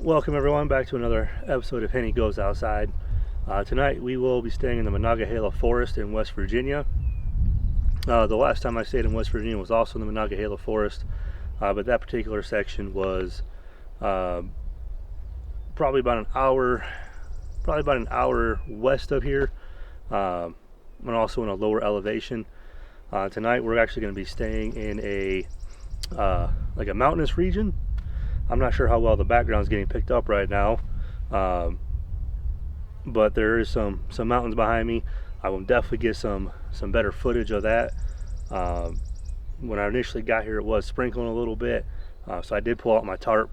Welcome everyone back to another episode of Henny Goes Outside. Tonight we will be staying in the Monongahela Forest in West Virginia. The last time I stayed in West Virginia was also in the Monongahela Forest, but that particular section was probably about an hour west of here, and also in a lower elevation. Tonight we're actually going to be staying in a like a mountainous region. I'm not sure how well the background is getting picked up right now, but there is some mountains behind me. I will definitely get some better footage of that. When I initially got here, it was sprinkling a little bit, so I did pull out my tarp.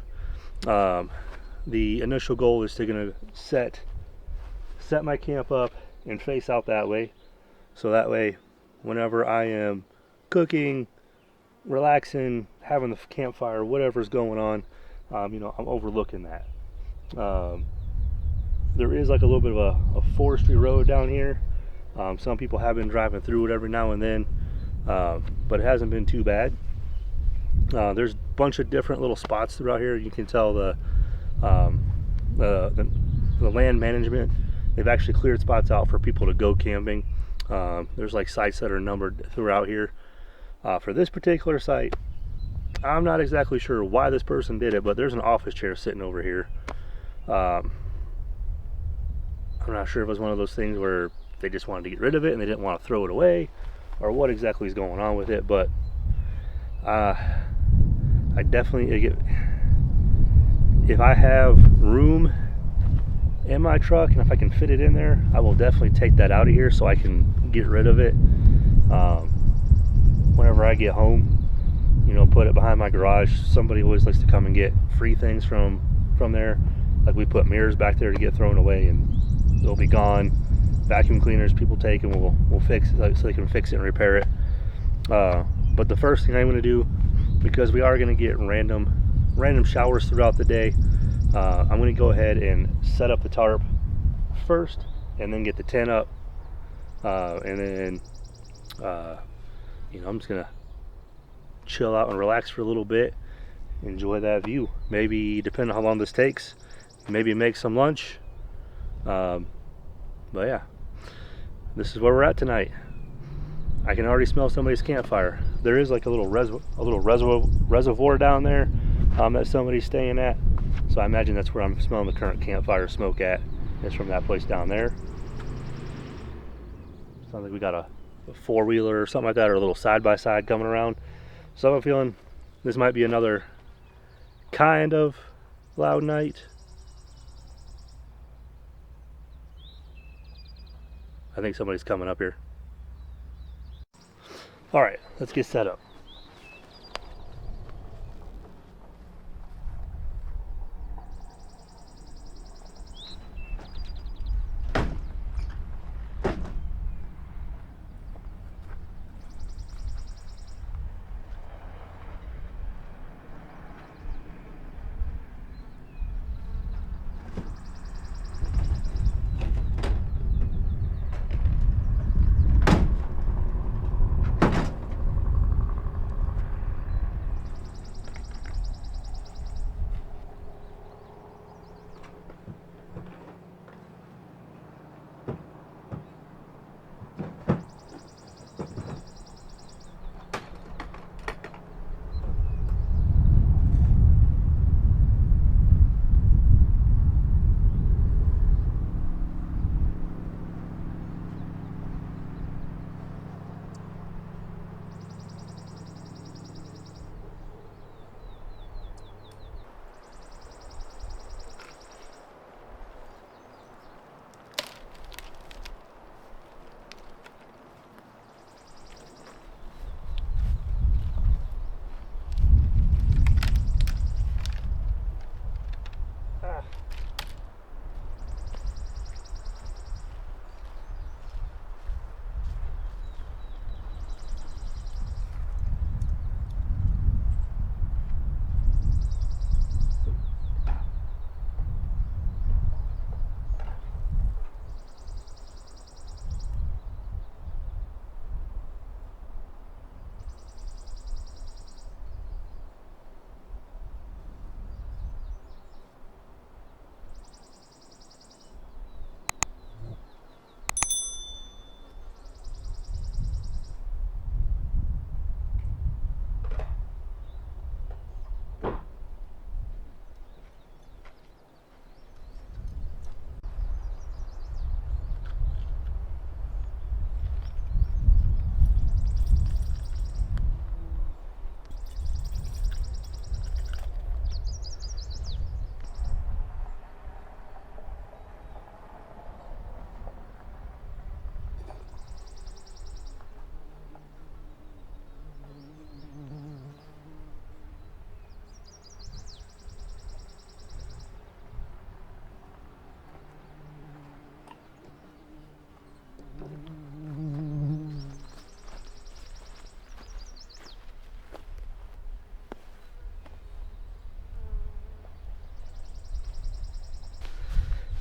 The initial goal is to gonna set my camp up and face out that way, so that way whenever I am cooking, relaxing, having the campfire, whatever's going on, I'm overlooking that. There is like a little bit of a forestry road down here. Some people have been driving through it every now and then, but it hasn't been too bad. There's a bunch of different little spots throughout here. You can tell the land management, they've actually cleared spots out for people to go camping. There's like sites that are numbered throughout here. For this particular site, I'm not exactly sure why this person did it, but there's an office chair sitting over here. I'm not sure if it was one of those things where they just wanted to get rid of it and they didn't want to throw it away, or what exactly is going on with it, but I definitely, if I have room in my truck and if I can fit it in there, I will definitely take that out of here so I can get rid of it whenever I get home. Put it behind my garage. Somebody always likes to come and get free things from there. Like, we put mirrors back there to get thrown away and they'll be gone. Vacuum cleaners people take and we'll fix it so they can fix it and repair it. But the first thing I'm going to do, because we are going to get random showers throughout the day, I'm going to go ahead and set up the tarp first and then get the tent up, and then I'm just going to chill out and relax for a little bit, enjoy that view. Maybe, depending on how long this takes, maybe make some lunch. But yeah, this is where we're at tonight. I can already smell somebody's campfire. There is like a little reservoir down there that somebody's staying at, so I imagine that's where I'm smelling the current campfire smoke at. It's from that place down there. Sounds like we got a four-wheeler or something like that, or a little side-by-side coming around. So I'm feeling this might be another kind of loud night. I think somebody's coming up here. All right, let's get set up.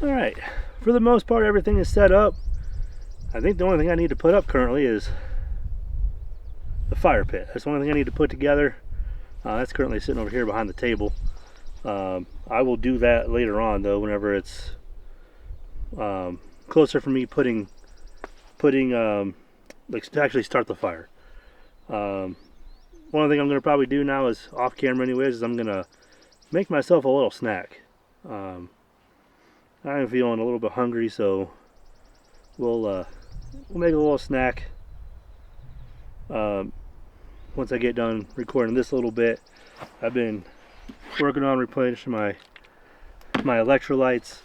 All right, for the most part, everything is set up. I think the only thing I need to put up currently is the fire pit. That's the only thing I need to put together. That's currently sitting over here behind the table. I will do that later on though, whenever it's closer for me putting like to actually start the fire. One other thing I'm going to probably do now is off camera anyways, is I'm going to make myself a little snack. I'm feeling a little bit hungry, so we'll make a little snack once I get done recording this a little bit. I've been working on replenishing my electrolytes.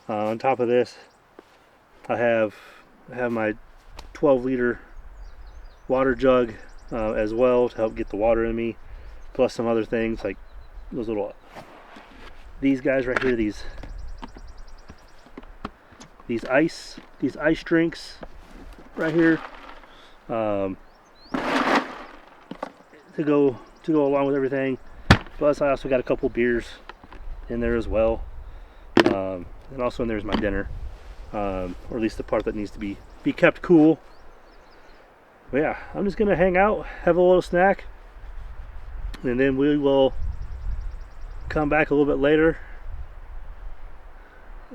On top of this, I have my 12-liter water jug as well to help get the water in me, plus some other things like these guys right here, these ice drinks right here, to go along with everything. Plus I also got a couple beers in there as well, and also in there is my dinner, or at least the part that needs to be kept cool. But yeah, I'm just gonna hang out, have a little snack, and then we will come back a little bit later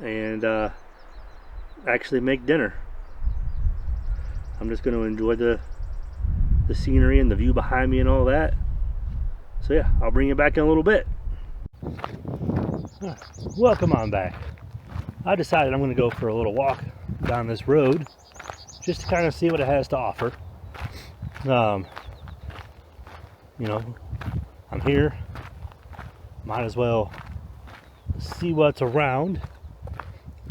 and actually make dinner. I'm just gonna enjoy the scenery and the view behind me and all that. So yeah, I'll bring you back in a little bit. Welcome on back. I decided I'm gonna go for a little walk down this road just to kind of see what it has to offer. You know, I'm here, might as well see what's around.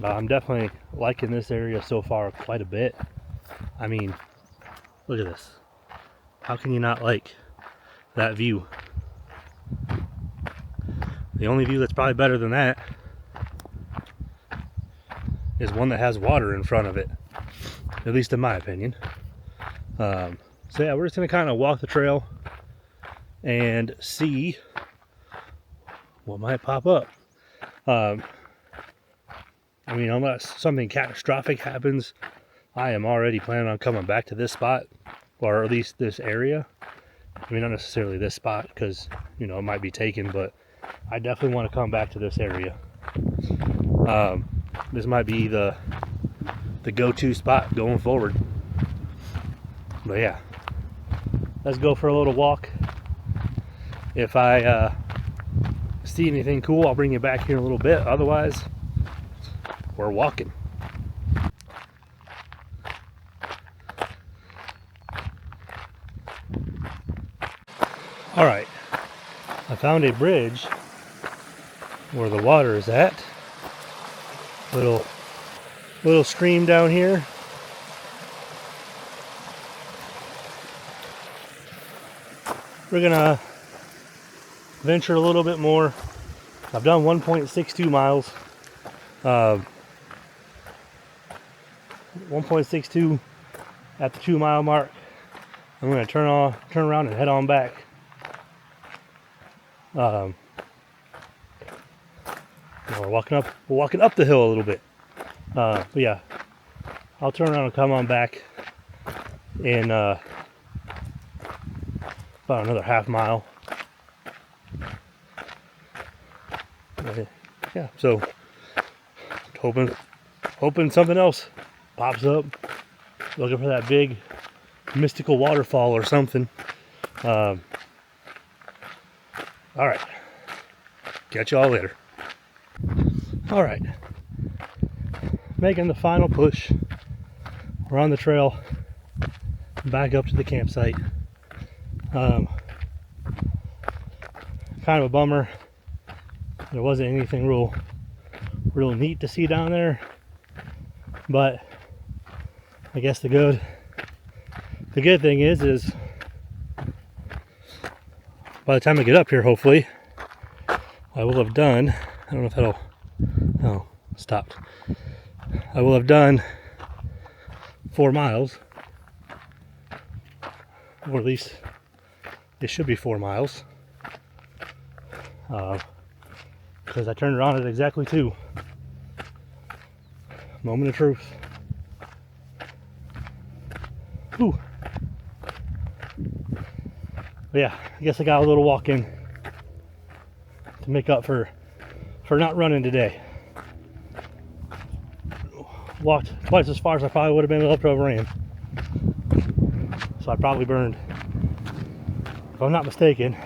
I'm definitely liking this area so far quite a bit. I mean, look at this. How can you not like that view? The only view that's probably better than that is one that has water in front of it, at least in my opinion. So yeah, we're just gonna kind of walk the trail and see what might pop up. I mean, unless something catastrophic happens, I am already planning on coming back to this spot, or at least this area. I mean, not necessarily this spot, because, you know, it might be taken, but I definitely want to come back to this area. This might be the go-to spot going forward. But yeah, let's go for a little walk. If I see anything cool, I'll bring you back here in a little bit. Otherwise, we're walking. All right, I found a bridge where the water is at. Little stream down here. We're gonna venture a little bit more. I've done 1.62 miles. 1.62 at the 2 mile mark. I'm gonna turn around and head on back. We're walking up the hill a little bit. But yeah, I'll turn around and come on back in about another half mile. Yeah, so hoping something else pops up. Looking for that big mystical waterfall or something. All right, catch y'all later. All right, making the final push. We're on the trail back up to the campsite. Kind of a bummer. There wasn't anything real neat to see down there, but I guess the good thing is by the time I get up here, hopefully I will have done, I don't know if that'll, oh, stopped. I will have done 4 miles, or at least it should be 4 miles, because I turned around at exactly 2. Moment of truth. Whew. But yeah, I guess I got a little walk in to make up for not running today. Walked twice as far as I probably would have been able to have ran. So I probably burned, if I'm not mistaken,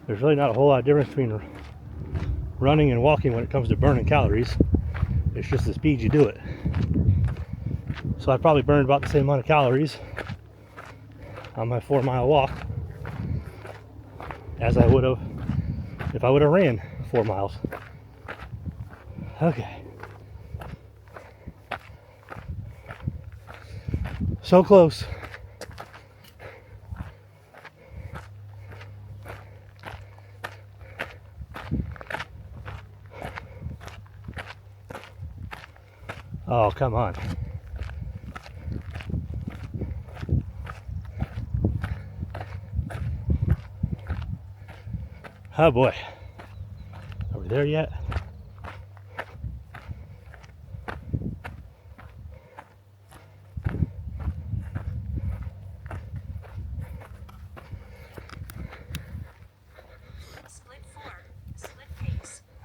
there's really not a whole lot of difference between running and walking when it comes to burning calories. It's just the speed you do it. So I probably burned about the same amount of calories on my 4-mile walk as I would have if I would have ran 4 miles. Okay. So close. Oh, come on. Oh boy. Are we there yet?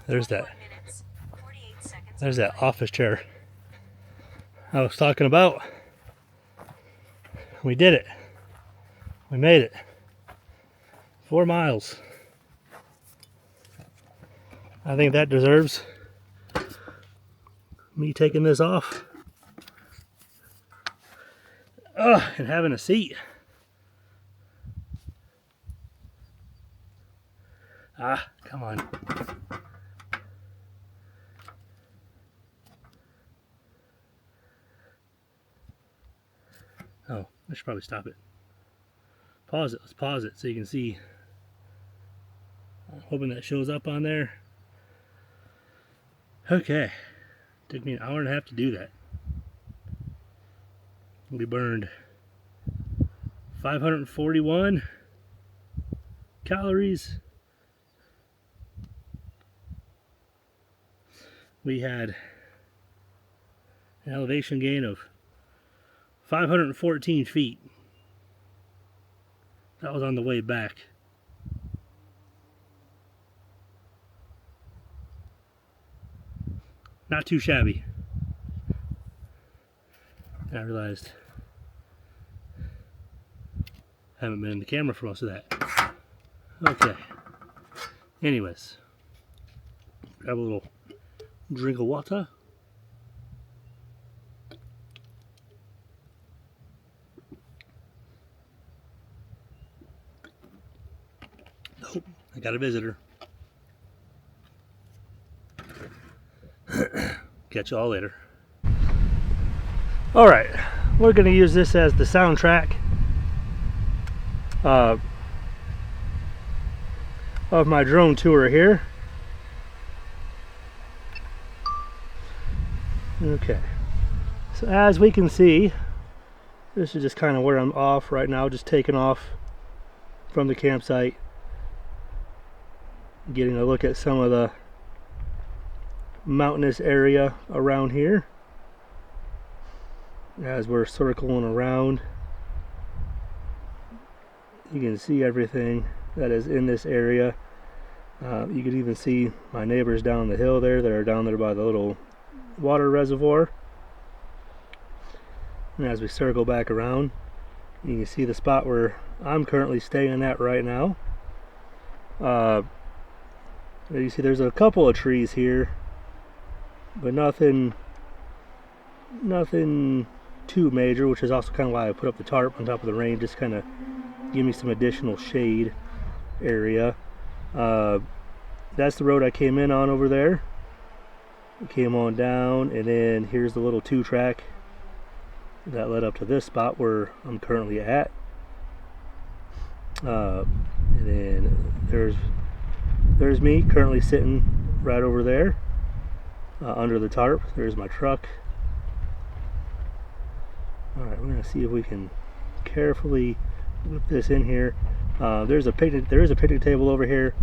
There's that. There's that office chair I was talking about. We did it. We made it. 4 miles. I think that deserves me taking this off. And having a seat. Ah, come on. Oh, I should probably stop it. Pause it. Let's pause it so you can see. I'm hoping that shows up on there. Okay. Took me an hour and a half to do that. We burned 541 calories. We had an elevation gain of 514 feet. That was on the way back. Not too shabby. And I realized I haven't been in the camera for most of that. Okay. Anyways, grab a little drink of water. Oh, I got a visitor. Catch you all later. All right, we're going to use this as the soundtrack of my drone tour here. Okay, so as we can see, this is just kind of where I'm off right now, just taking off from the campsite, getting a look at some of the mountainous area around here as we're circling around. You can see everything that is in this area. You can even see my neighbors down the hill there that are down there by the little water reservoir. And as we circle back around, you can see the spot where I'm currently staying at right now. You see there's a couple of trees here, but nothing too major, which is also kind of why I put up the tarp on top of the rain, just kind of give me some additional shade area. That's the road I came in on over there. Came on down, and then here's the little 2-track that led up to this spot where I'm currently at. And then there's me currently sitting right over there under the tarp. There's my truck. Alright, we're going to see if we can carefully whip this in here. There is a picnic table over here.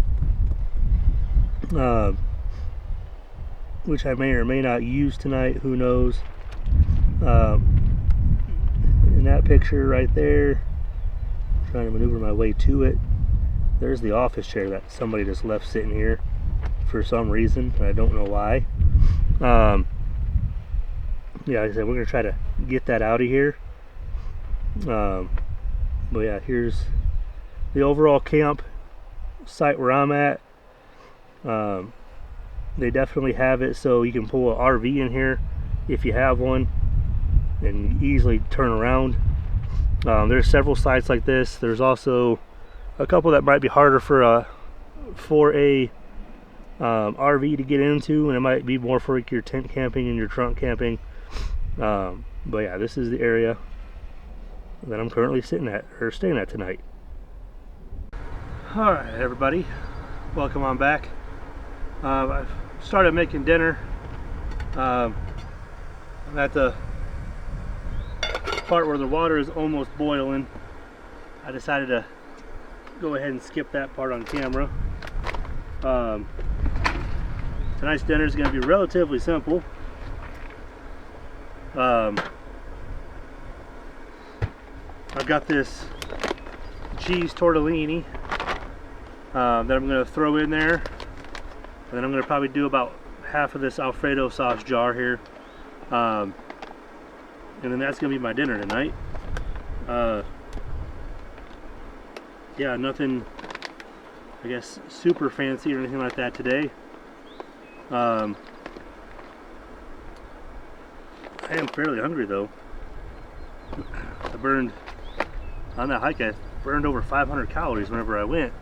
which I may or may not use tonight, who knows. In that picture right there, trying to maneuver my way to it, there's the office chair that somebody just left sitting here for some reason, and I don't know why. Yeah, like I said, we're gonna try to get that out of here. But yeah, here's the overall camp site where I'm at. They definitely have it so you can pull an RV in here if you have one and easily turn around. There's several sites like this. There's also a couple that might be harder for a RV to get into, and it might be more for like your tent camping and your trunk camping. But yeah, this is the area that I'm currently sitting at, or staying at tonight. Alright everybody, welcome on back. I've started making dinner. I'm at the part where the water is almost boiling. I decided to go ahead and skip that part on camera. Tonight's dinner is going to be relatively simple. I've got this cheese tortellini that I'm going to throw in there, and then I'm going to probably do about half of this Alfredo sauce jar here, and then that's going to be my dinner tonight. Yeah, nothing I guess super fancy or anything like that today. I am fairly hungry though. On that hike I burned over 500 calories whenever I went.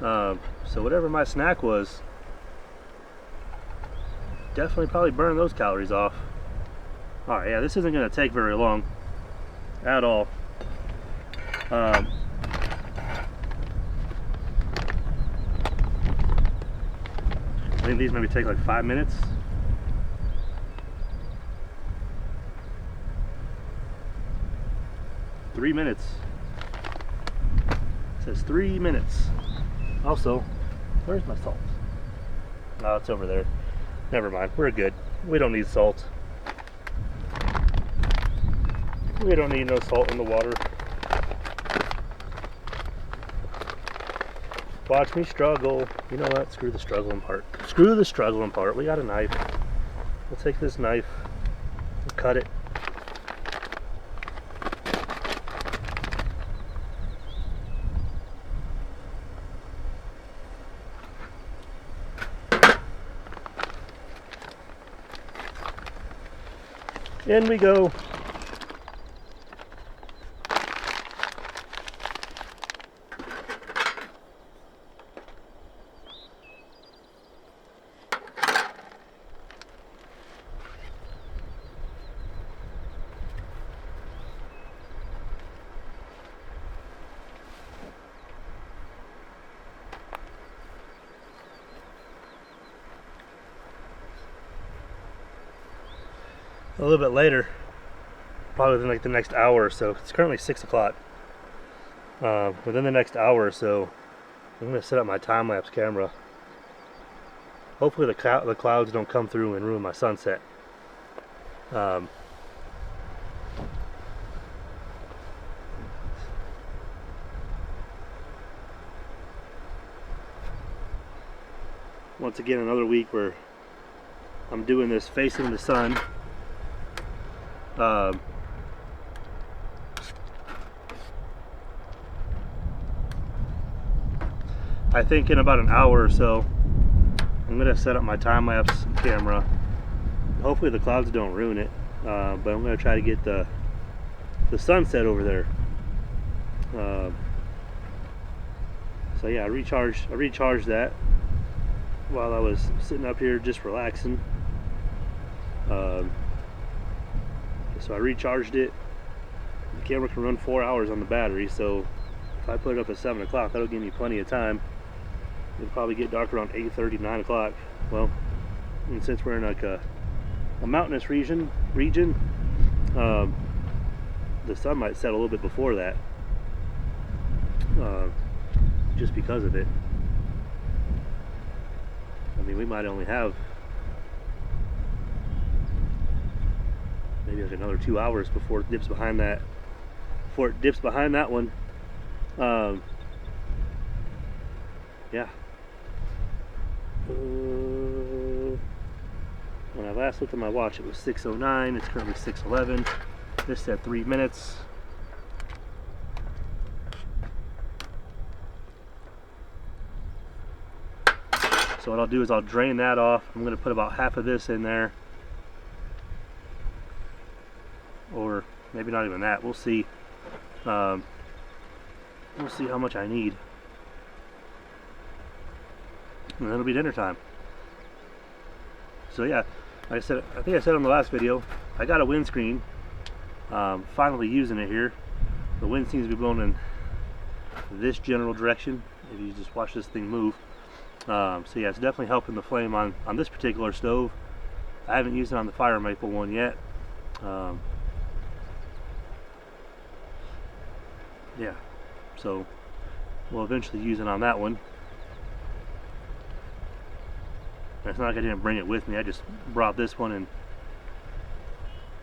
So whatever my snack was, definitely probably burned those calories off. Alright, yeah, this isn't going to take very long at all. I think these maybe take like 5 minutes. Three minutes. It says 3 minutes. Also, where's my salt? Oh, it's over there. Never mind, we're good. We don't need salt. We don't need no salt in the water. Watch me struggle. You know what? Screw the struggling part. Screw the struggling part. We got a knife. We'll take this knife and cut it. In we go. A little bit later, probably within like the next hour or so. It's currently 6 o'clock. Within the next hour or so, I'm going to set up my time-lapse camera. Hopefully the clouds don't come through and ruin my sunset. Once again, another week where I'm doing this facing the sun. I think in about an hour or so I'm going to set up my time-lapse camera. Hopefully the clouds don't ruin it, but I'm going to try to get the sunset over there. So yeah, I recharged that while I was sitting up here just relaxing. So I recharged it. The camera can run 4 hours on the battery, so if I put it up at 7 o'clock, that'll give me plenty of time. It'll probably get dark around 8:30, 9 o'clock. Well, and since we're in like a mountainous region, the sun might set a little bit before that, just because of it. I mean, we might only have maybe like another 2 hours before it dips behind that. Before it dips behind that one. Yeah. When I last looked at my watch, it was 6:09. It's currently 6:11. This said 3 minutes. So what I'll do is I'll drain that off. I'm going to put about half of this in there. Or maybe not even that. We'll see. We'll see how much I need. And then it'll be dinner time. So yeah, like I said, I think I said on the last video, I got a windscreen. Finally using it here. The wind seems to be blowing in this general direction. If you just watch this thing move. So yeah, it's definitely helping the flame on this particular stove. I haven't used it on the fire maple one yet. Yeah, so we'll eventually use it on that one. And it's not like I didn't bring it with me. I just brought this one and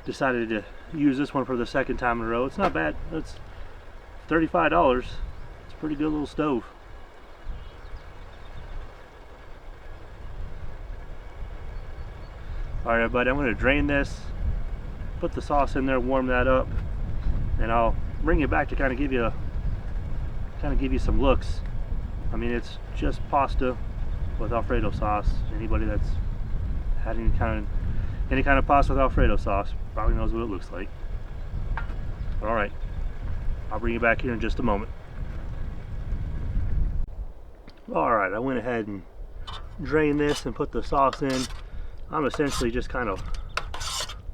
decided to use this one for the second time in a row. It's not bad. It's $35. It's a pretty good little stove. Alright everybody, I'm going to drain this, put the sauce in there, warm that up, and I'll bring it back to kind of give you some looks. I mean, it's just pasta with Alfredo sauce. Anybody that's had any kind of pasta with Alfredo sauce probably knows what it looks like. Alright, I'll bring you back here in just a moment. Alright, I went ahead and drained this and put the sauce in. I'm essentially just kind of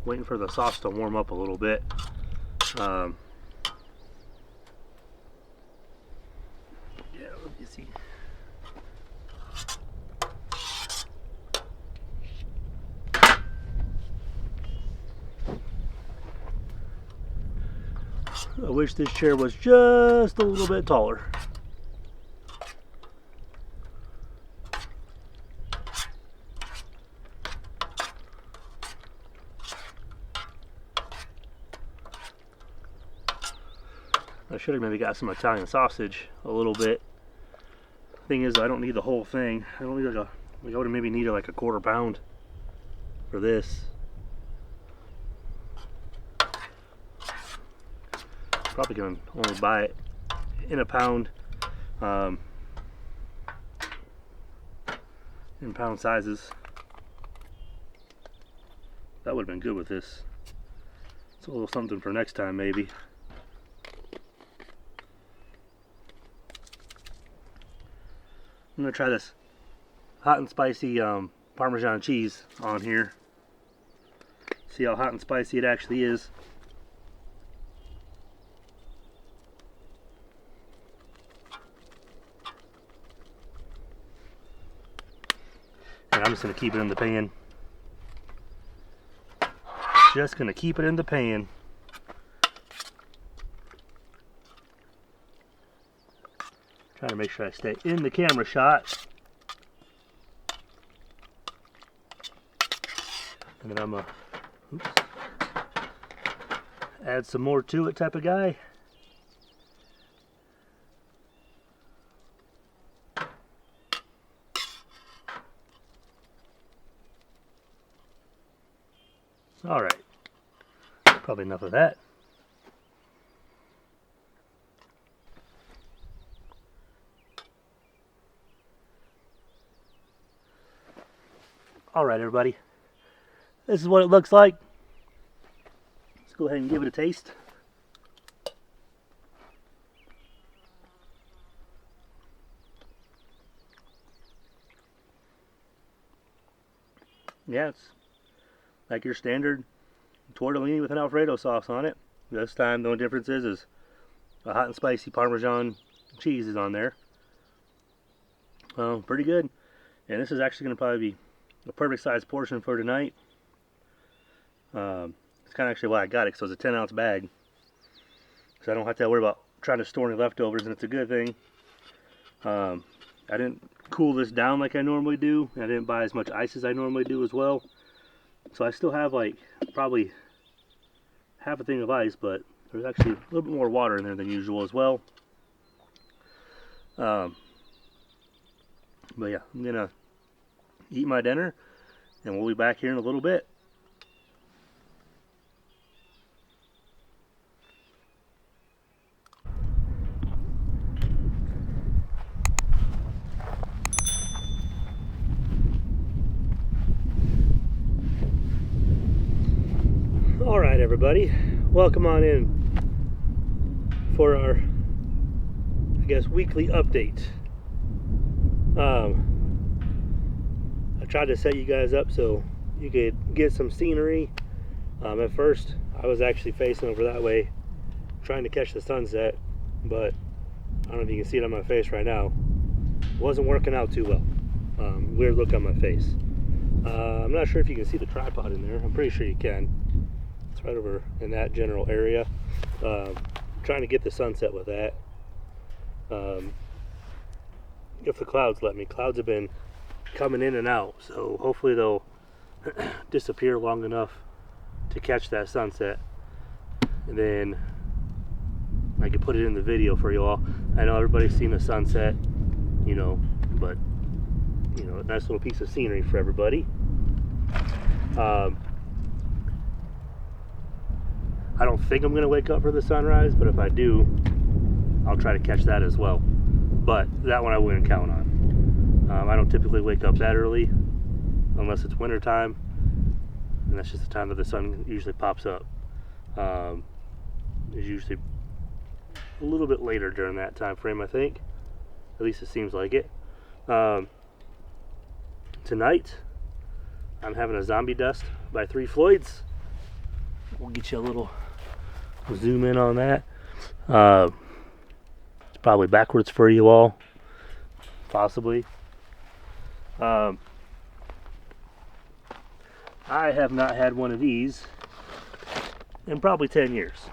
waiting for the sauce to warm up a little bit. Yeah, let me see. I wish this chair was just a little bit taller. I should have maybe got some Italian sausage a little bit. Thing is, I don't need the whole thing. I don't need like I would have maybe needed like a 1/4 pound for this. Probably gonna only buy it in a pound, in pound sizes. That would have been good with this. It's a little something for next time maybe. I'm gonna try this hot and spicy Parmesan cheese on here. See how hot and spicy it actually is. And I'm just gonna keep it in the pan. Just gonna keep it in the pan. Trying to make sure I stay in the camera shot. And then I'm a add some more to it type of guy. All right, probably enough of that. All right, everybody, this is what it looks like. Let's go ahead and give it a taste. Yeah, it's like your standard tortellini with an Alfredo sauce on it. This time the only difference is a hot and spicy Parmesan cheese is on there. Pretty good. And this is actually going to probably be a perfect size portion for tonight. It's kind of actually why I got it, because it was a 10-ounce bag. So I don't have to worry about trying to store any leftovers, and it's a good thing. I didn't cool this down like I normally do. I didn't buy as much ice as I normally do as well. So I still have like probably half a thing of ice, but there's actually a little bit more water in there than usual as well. But yeah, I'm gonna eat my dinner and we'll be back here in a little bit. All right, everybody, welcome on in for our, I guess, weekly update. I tried to set you guys up so you could get some scenery. At first, I was actually facing over that way, trying to catch the sunset, but I don't know if you can see it on my face right now. It wasn't working out too well. Weird look on my face. I'm not sure if you can see the tripod in there. I'm pretty sure you can. It's right over in that general area. Trying to get the sunset with that. If the clouds let me. Clouds have been coming in and out, so hopefully they'll disappear long enough to catch that sunset, and then I can put it in the video for you all. I know everybody's seen the sunset, you know, but you know, a nice little piece of scenery for everybody. I don't think I'm gonna wake up for the sunrise, but if I do, I'll try to catch that as well. But that one I wouldn't count on. I don't typically wake up that early unless it's winter time, and that's just the time that the sun usually pops up. It's usually a little bit later during that time frame, I think. At least it seems like it. Tonight, I'm having a zombie dust by 3 Floyds. We'll get you a little zoom in on that. It's probably backwards for you all, possibly. I have not had one of these in probably 10 years.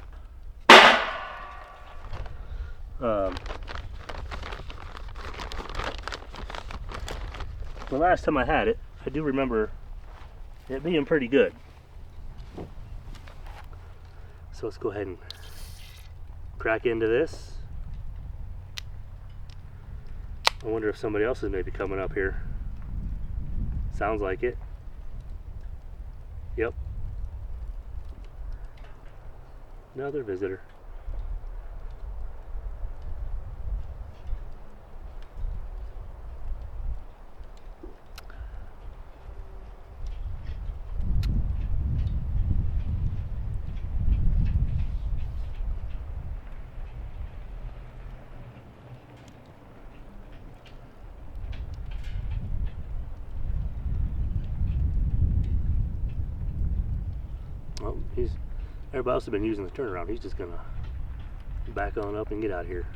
The last time I had it, I do remember it being pretty good. So let's go ahead and crack into this. I wonder if somebody else is maybe coming up here. Sounds like it. Yep. Another visitor. Well, everybody else has been using the turnaround. He's just gonna back on up and get out of here.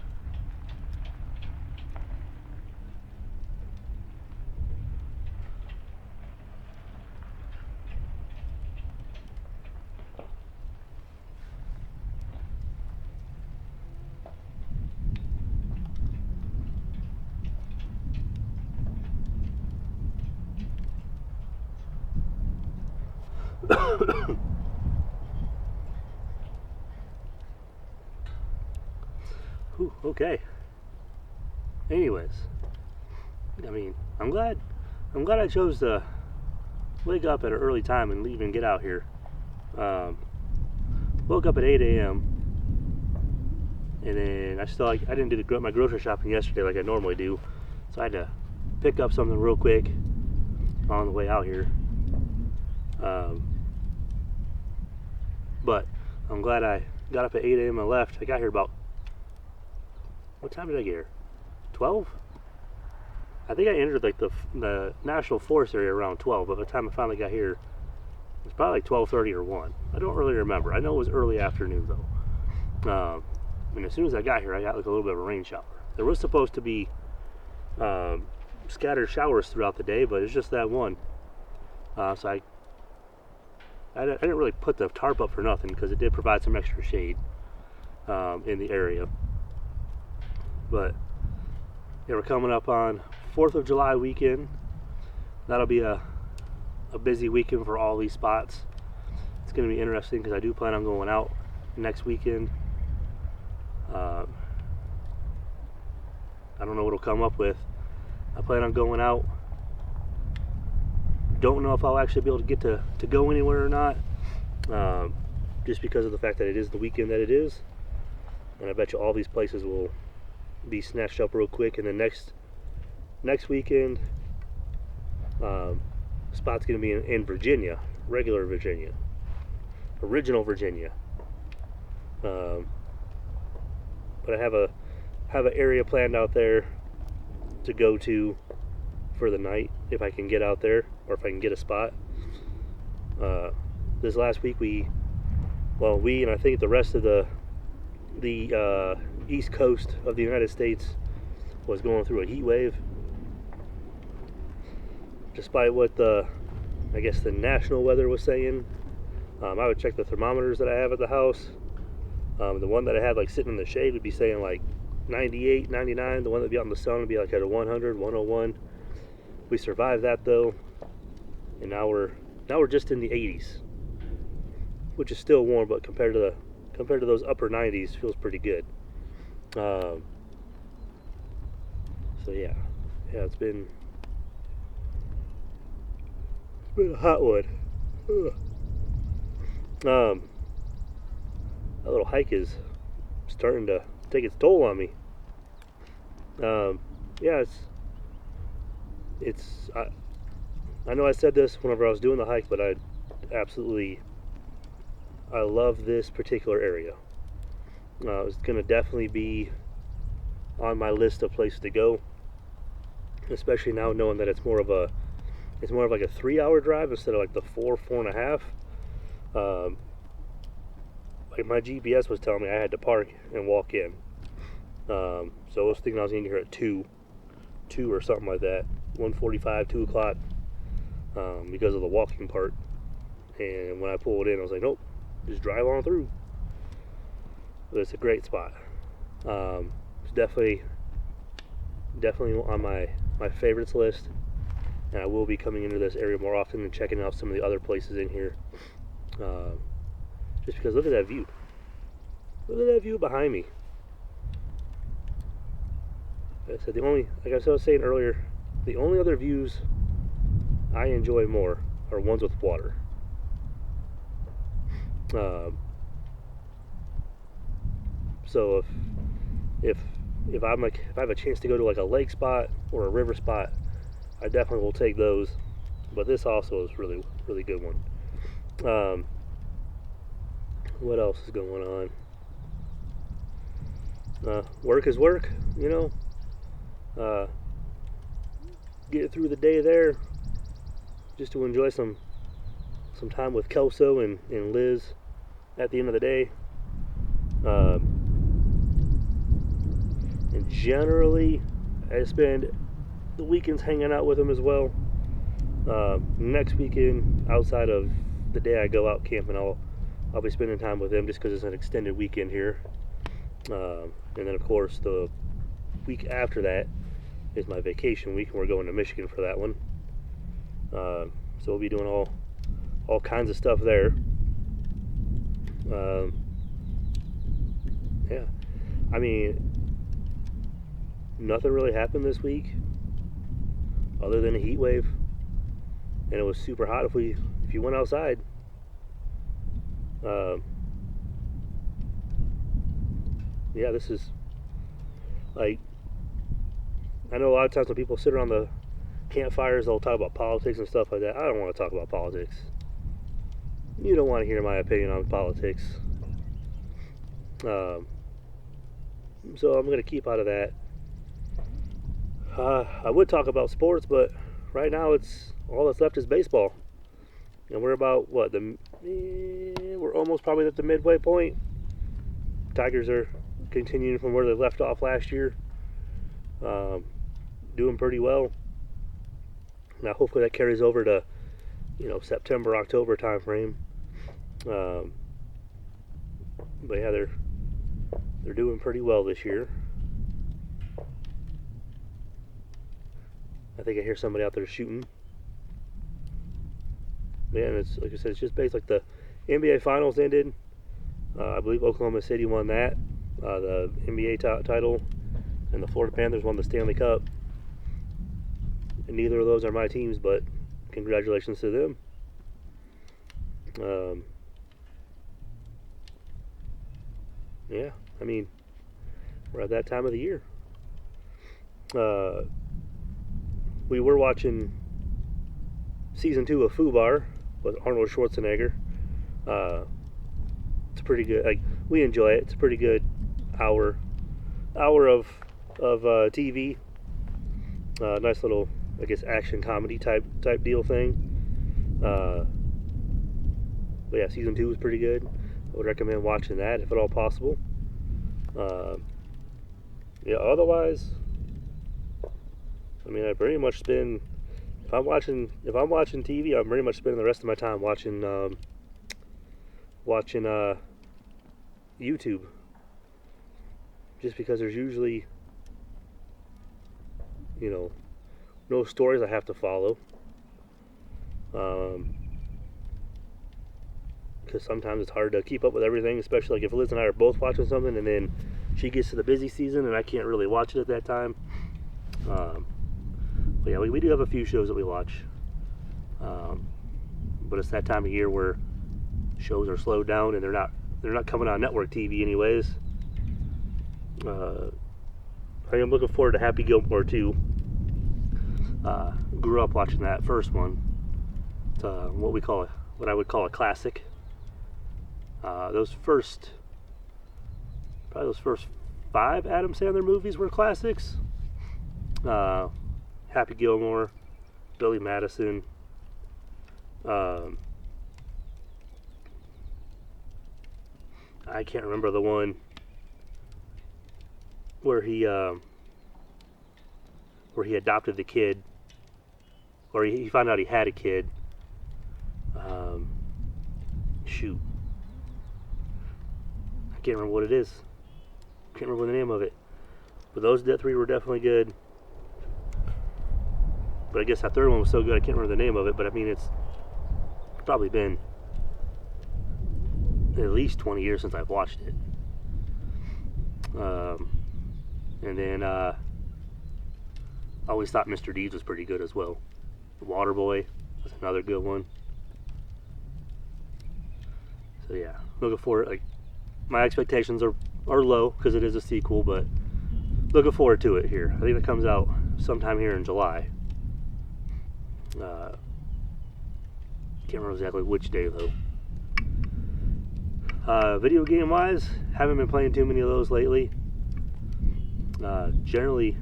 Whew, okay. Anyways, I mean, I'm glad I chose to wake up at an early time and leave and get out here. Woke up at 8 a.m. and then I didn't do my grocery shopping yesterday like I normally do, so I had to pick up something real quick on the way out here. But I'm glad I got up at 8 a.m. and left. I got here about, what time did I get here? 12? I think I entered like the National Forest area around 12, but by the time I finally got here, it was probably like 12:30 or 1. I don't really remember. I know it was early afternoon though. And as soon as I got here, I got like a little bit of a rain shower. There was supposed to be scattered showers throughout the day, but it's just that one. So I didn't really put the tarp up for nothing because it did provide some extra shade in the area. But yeah, we're coming up on 4th of July weekend. That'll be a busy weekend for all these spots. it's going to be interesting because I do plan on going out next weekend. I don't know what it'll come up with. I plan on going out. Don't know if I'll actually be able to get to go anywhere or not, just because of the fact that it is the weekend that it is. And I bet you all these places will be snatched up real quick. And then next weekend, spot's going to be in Virginia, regular Virginia, original Virginia. But I have an area planned out there to go to for the night if I can get out there, or if I can get a spot. This last week we and I think the rest of the east coast of the United States was going through a heat wave. Despite what the national weather was saying, I would check the thermometers that I have at the house. The one that I had like sitting in the shade would be saying like 98, 99. The one that would be out in the sun would be like at a 100, 101. We survived that though, and now we're just in the 80s, which is still warm, but compared to those upper 90s, feels pretty good. So yeah, it's been a hot one. That little hike is starting to take its toll on me. Yeah, I know I said this whenever I was doing the hike, but I love this particular area. It's gonna definitely be on my list of places to go, especially now knowing that it's more of like a 3-hour drive instead of like the 4.5. Like my GPS was telling me I had to park and walk in. So I was thinking I was in here at 2 or something like that, 1:45, 2 o'clock, because of the walking part. And when I pulled in, I was like, nope, just drive on through. But it's a great spot. It's definitely on my favorites list, and I will be coming into this area more often and checking out some of the other places in here. Just because look at that view. Look at that view behind me. Like I said, like I was saying earlier, the only other views I enjoy more are ones with water. So if I have a chance to go to like a lake spot or a river spot, I definitely will take those. But this also is really, really good one. What else is going on? Work is work, you know. Get through the day there, just to enjoy some time with Kelso and Liz at the end of the day. And generally, I spend the weekends hanging out with them as well. Next weekend, outside of the day I go out camping, I'll be spending time with them just because it's an extended weekend here. And then, of course, the week after that is my vacation week, and we're going to Michigan for that one. So we'll be doing all kinds of stuff there. Yeah, I mean, nothing really happened this week other than a heat wave, and it was super hot if you went outside. Yeah, this is like, I know a lot of times when people sit around the campfires, they'll talk about politics and stuff like that. I don't want to talk about politics. You don't want to hear my opinion on politics. So I'm going to keep out of that. I would talk about sports, but right now it's all that's left is baseball, and we're about we're almost probably at the midway point. Tigers are continuing from where they left off last year, doing pretty well. Now hopefully that carries over to September, October time frame. But yeah, they're doing pretty well this year. I think I hear somebody out there shooting. Man, it's like I said, it's just based like NBA Finals ended. I believe Oklahoma City won that, the NBA title, and the Florida Panthers won the Stanley Cup. And neither of those are my teams, but congratulations to them. Yeah, I mean, we're at that time of the year. We were watching season 2 of Fubar with Arnold Schwarzenegger. It's pretty good. Like, we enjoy it. It's a pretty good hour of TV. Nice little, I guess, action comedy type deal thing. But yeah, season 2 was pretty good. I would recommend watching that if at all possible. Yeah, otherwise, I mean, I pretty much spend, if I'm watching TV, I'm pretty much spending the rest of my time watching YouTube. Just because there's usually, no stories I have to follow. Because sometimes it's hard to keep up with everything, especially like if Liz and I are both watching something and then she gets to the busy season and I can't really watch it at that time. But yeah, we do have a few shows that we watch. But it's that time of year where shows are slowed down and they're not coming on network TV anyways. I am looking forward to Happy Gilmore 2. Grew up watching that first one. It's what I would call a classic. Those first 5 Adam Sandler movies were classics. Happy Gilmore, Billy Madison. I can't remember the one where he adopted the kid, or he found out he had a kid. Shoot, I can't remember what it is. Can't remember the name of it. But those 3 were definitely good. But I guess that third one was so good I can't remember the name of it. But I mean, it's probably been at least 20 years since I've watched it. And then I always thought Mr. Deeds was pretty good as well. The Waterboy was another good one. So yeah, looking forward. Like, my expectations are low because it is a sequel, but looking forward to it here. I think it comes out sometime here in July. Can't remember exactly which day though. Video game wise, haven't been playing too many of those lately. Generally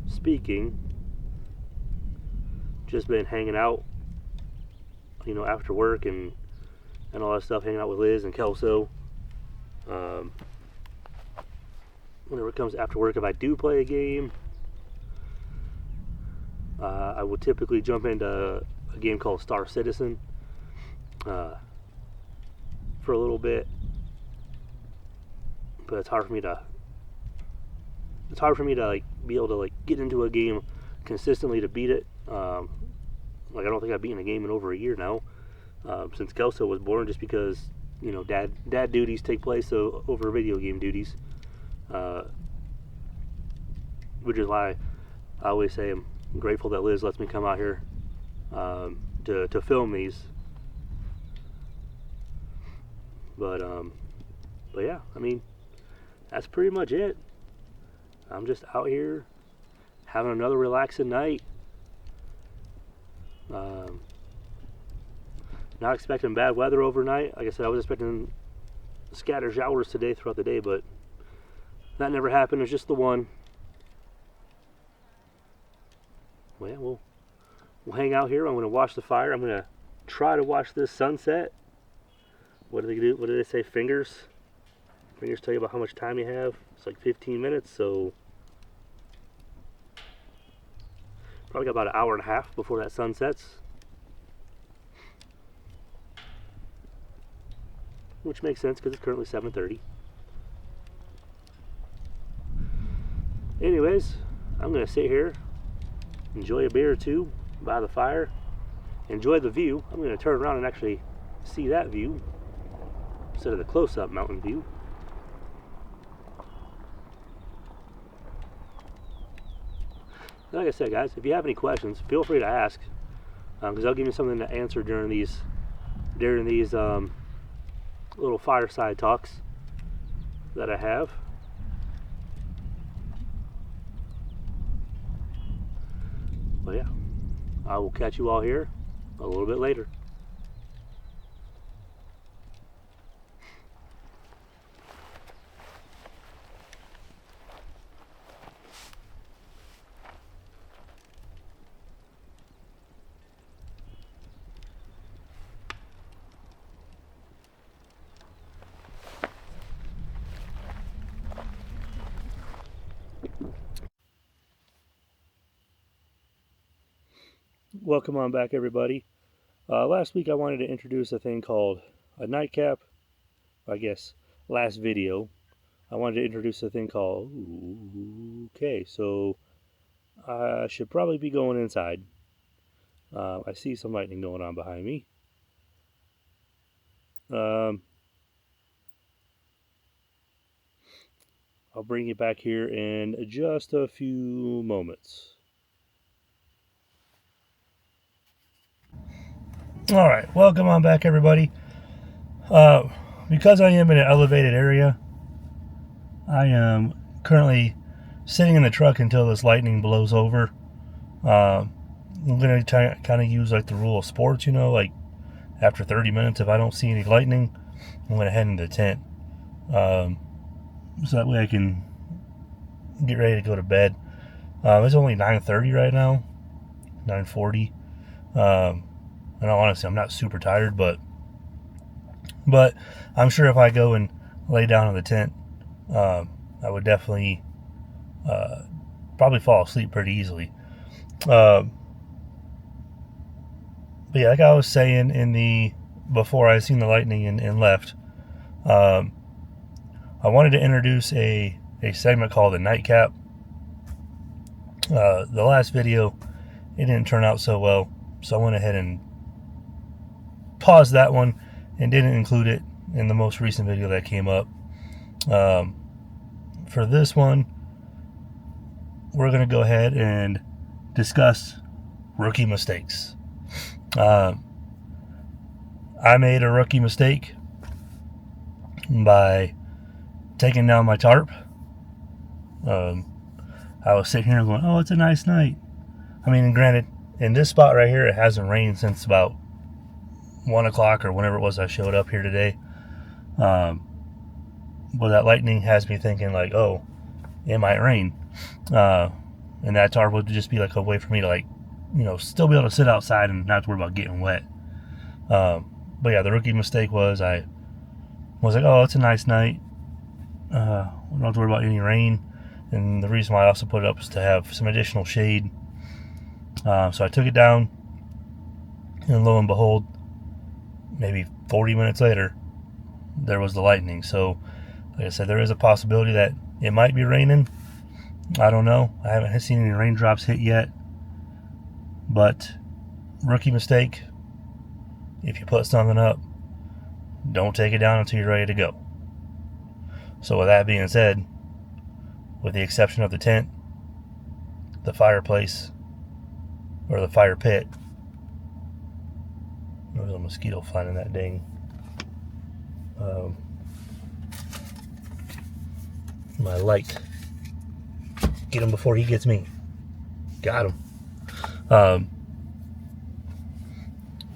speaking, just been hanging out, after work and all that stuff, hanging out with Liz and Kelso. Whenever it comes after work, if I do play a game, I will typically jump into a game called Star Citizen for a little bit, but it's hard for me to like be able to like get into a game consistently to beat it. Like, I don't think I've beaten a game in over a year now, since Kelso was born, just because dad duties take place over video game duties, which is why I always say I'm grateful that Liz lets me come out here to film these. But yeah, I mean, that's pretty much it. I'm just out here having another relaxing night. Not expecting bad weather overnight. Like I said, I was expecting scattered showers today throughout the day, but that never happened. It was just the one. Well, yeah, we'll hang out here. I'm going to watch the fire. I'm going to try to watch this sunset. What do they do? What do they say? Fingers tell you about how much time you have. It's like 15 minutes, so probably got about an hour and a half before that sun sets, which makes sense because it's currently 7:30. Anyways, I'm going to sit here, enjoy a beer or two by the fire, enjoy the view. I'm going to turn around and actually see that view. instead of the close-up mountain view. Like I said, guys, if you have any questions, feel free to ask, because I'll give you something to answer during these little fireside talks that I have. But yeah, I will catch you all here a little bit later. Welcome on back, everybody. Last week I wanted to introduce a thing called a nightcap. I guess last video I wanted to introduce a thing called, okay, so I should probably be going inside. I see some lightning going on behind me. I'll bring you back here in just a few moments. All right, welcome on back, everybody. Because I am in an elevated area, I am currently sitting in the truck until this lightning blows over. I'm going to kind of use like the rule of sports, like after 30 minutes, if I don't see any lightning, I'm going to head into the tent. So that way I can get ready to go to bed. It's only 9:30 right now, 9:40. And honestly, I'm not super tired, but I'm sure if I go and lay down in the tent, I would definitely probably fall asleep pretty easily. But yeah, like I was saying before I seen the lightning and left, I wanted to introduce a segment called the nightcap. The last video, it didn't turn out so well, so I went ahead and paused that one and didn't include it in the most recent video that came up. For this one, we're going to go ahead and discuss rookie mistakes. I made a rookie mistake by taking down my tarp. I was sitting here going, oh, it's a nice night. I mean, and granted, in this spot right here, it hasn't rained since about 1 o'clock or whenever it was I showed up here today. But that lightning has me thinking like, oh, it might rain. And that tarp would just be like a way for me to like, still be able to sit outside and not have to worry about getting wet. But yeah, the rookie mistake was I was like, oh, it's a nice night. We don't have to worry about any rain. And the reason why I also put it up is to have some additional shade. So I took it down, and lo and behold, maybe 40 minutes later, there was the lightning. So, like I said, there is a possibility that it might be raining. I don't know. I haven't seen any raindrops hit yet. But, rookie mistake, if you put something up, don't take it down until you're ready to go. So with that being said, with the exception of the tent, the fireplace, or the fire pit, there's a mosquito flying in that dang my light. Get him before he gets me. Got him.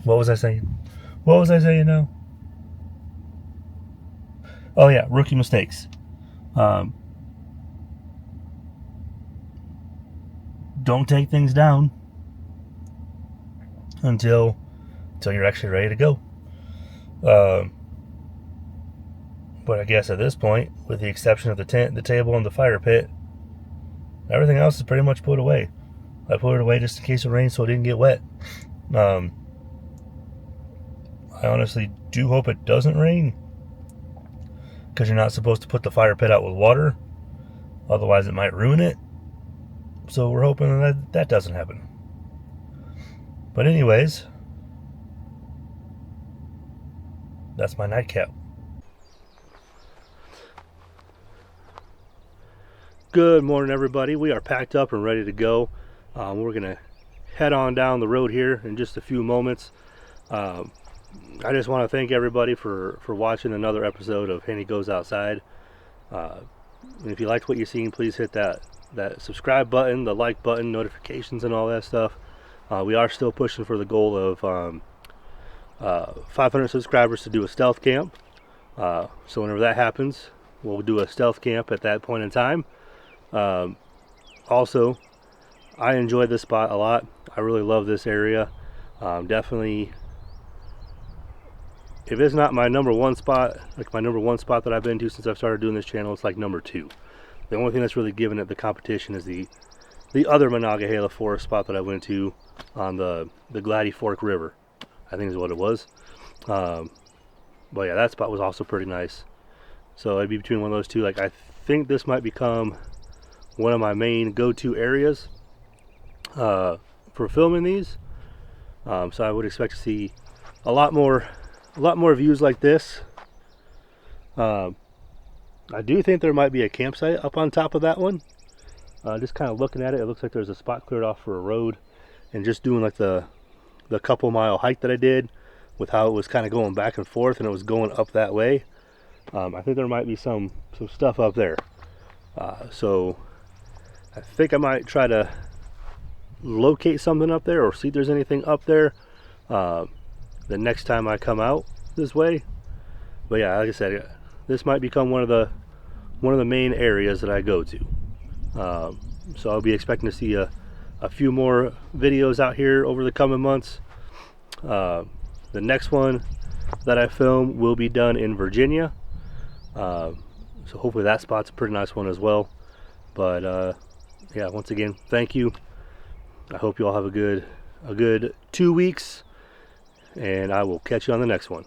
What was I saying? What was I saying now? Oh yeah, rookie mistakes. Don't take things down until you're actually ready to go. But I guess at this point, with the exception of the tent, the table, and the fire pit, everything else is pretty much put away. I put it away just in case it rains so it didn't get wet. I honestly do hope it doesn't rain, because you're not supposed to put the fire pit out with water, otherwise it might ruin it. So we're hoping that doesn't happen. But anyways, that's my nightcap. Good morning, everybody. We are packed up and ready to go. We're gonna head on down the road here in just a few moments. I just want to thank everybody for watching another episode of Henny Goes Outside. And if you liked what you've seen, please hit that subscribe button, the like button, notifications, and all that stuff. We are still pushing for the goal of 500 subscribers to do a stealth camp. So whenever that happens, we'll do a stealth camp at that point in time. Also, I enjoyed this spot a lot. I really love this area. Definitely, if it's not my number one spot, like my number one spot that I've been to since I've started doing this channel, it's like number 2. The only thing that's really given it the competition is the other Monongahela Forest spot that I went to on the Gladdy Fork River, I think is what it was. But yeah, that spot was also pretty nice. So it'd be between one of those two. Like, I think this might become one of my main go-to areas for filming these. So I would expect to see a lot more views like this. I do think there might be a campsite up on top of that one. Just kind of looking at it, it looks like there's a spot cleared off for a road, and just doing like the couple mile hike that I did with how it was kind of going back and forth and it was going up that way. I think there might be some stuff up there. So I think I might try to locate something up there or see if there's anything up there the next time I come out this way. But yeah, like I said, this might become one of the main areas that I go to. So I'll be expecting to see a few more videos out here over the coming months. The next one that I film will be done in Virginia. So hopefully that spot's a pretty nice one as well. But yeah, once again, thank you. I hope you all have a good 2 weeks, and I will catch you on the next one.